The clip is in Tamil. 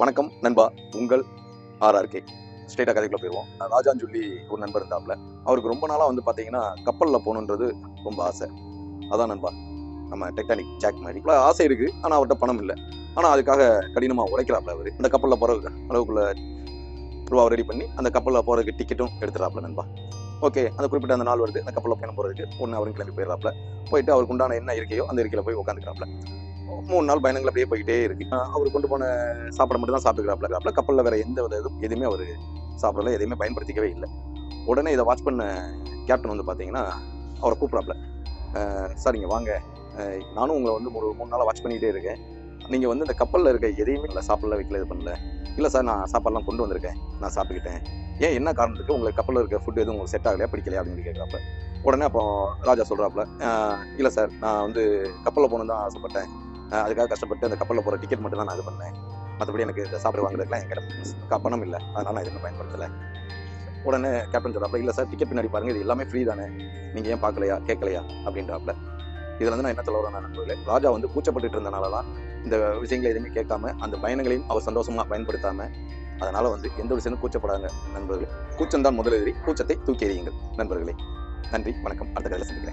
வணக்கம் நண்பா, உங்கள் RRK. ஸ்ட்ரெயிட்டாக கதைக்குள்ள போயிடுவோம். ராஜான்னு சொல்லி ஒரு நண்பர் இருந்தாப்புல. அவருக்கு ரொம்ப நாளாக வந்து பார்த்தீங்கன்னா கப்பலில் போகணுன்றது ரொம்ப ஆசை. அதான் நண்பா, நம்ம டைட்டானிக் ஜாக் மாதிரி இவ்வளோ ஆசை இருக்கு. ஆனால் அவர்கிட்ட பணம் இல்லை. ஆனால் அதுக்காக கடினமாக உழைக்கிறாப்புல அவர். அந்த கப்பலில் போகிற அளவுக்குள்ள ரூபா ரெடி பண்ணி அந்த கப்பலில் போகிறதுக்கு டிக்கெட்டும் எடுத்துறாப்புல நண்பா. ஓகே, அந்த குறிப்பிட்ட அந்த நாள் வருது. அந்த கப்பலில் பயணம் போகிறதுக்கு ஒன்று அவரும் கிளம்பி போயிடறாப்புல. போயிட்டு அவருக்கு உண்டான என்ன இருக்கையோ அந்த இருக்கையில் போய் உட்காந்துக்கிறாப்புல. 3 நாள் பயணங்கள் அப்படியே போயிட்டே இருக்கு. அவர் கொண்டு போன சாப்பாடு மட்டும் தான் சாப்பிட்டுக்கிறாப்புல. கப்பலில் வேற எந்த வித எதுவுமே அவர் சாப்பிடல, எதையுமே பயன்படுத்திக்கவே இல்லை. உடனே இதை வாட்ச் பண்ண கேப்டன் வந்து பார்த்தீங்கன்னா அவரை கூப்பிட்றாப்புல. சார் இங்கே வாங்க, நானும் உங்களை வந்து ஒரு 3 நாளாக வாட்ச் பண்ணிக்கிட்டே இருக்கேன். நீங்கள் வந்து இந்த கப்பலில் இருக்க எதையுமே இல்லை, சாப்பிடல, வைக்கல, இது பண்ணல. இல்லை சார், நான் சாப்பாடுலாம் கொண்டு வந்திருக்கேன், நான் சாப்பிட்டுக்கிட்டேன். ஏன், என்ன காரணத்துக்கு உங்களுக்கு கப்பலில் இருக்க ஃபுட் எதுவும் உங்களுக்கு செட் ஆகலையா, பிடிக்கலையா அப்படின்னு கேட்குறாப்புல. உடனே அப்போ ராஜா சொல்கிறாப்புல, இல்லை சார், நான் வந்து கப்பலில் போகணுன்னு தான் ஆசைப்பட்டேன். அதுக்காக கஷ்டப்பட்டு அந்த கப்பலில் போகிற டிக்கெட் மட்டும் தான் நான் இது பண்ணேன். மற்றபடி எனக்கு இந்த சாப்பிட வாங்குறதுக்குலாம் என்கிட்ட பணம் இல்லை, அதனால் நான் எதுவுமே பயன்படுத்தலை. உடனே கேப்டன் சொல்கிறாப்புல, இல்லை சார், டிக்கெட் பின்னாடி பாருங்கள், இது எல்லாமே ஃப்ரீ தானே, நீங்கள் ஏன் பார்க்கலையா, கேட்கலையா அப்படின்றாப்புல. இதில் வந்து நான் என்ன சொல்ல வரேன் நண்பர்களே, ராஜா வந்து கூச்சப்பட்டு இருந்தனால தான் இந்த விஷயங்களை எதுவுமே கேட்காம அந்த பயணங்களையும் அவர் சந்தோஷமாக பயன்படுத்தாமல், அதனால் வந்து எந்த விஷயமும் கூச்சப்படாங்க நண்பர்களே. கூச்சம் தான் முதலெதிரி, கூச்சத்தை தூக்கி எறியுங்கள் நண்பர்களே. நன்றி, வணக்கம். அடுத்த கதையில் சந்திக்கிறேன்.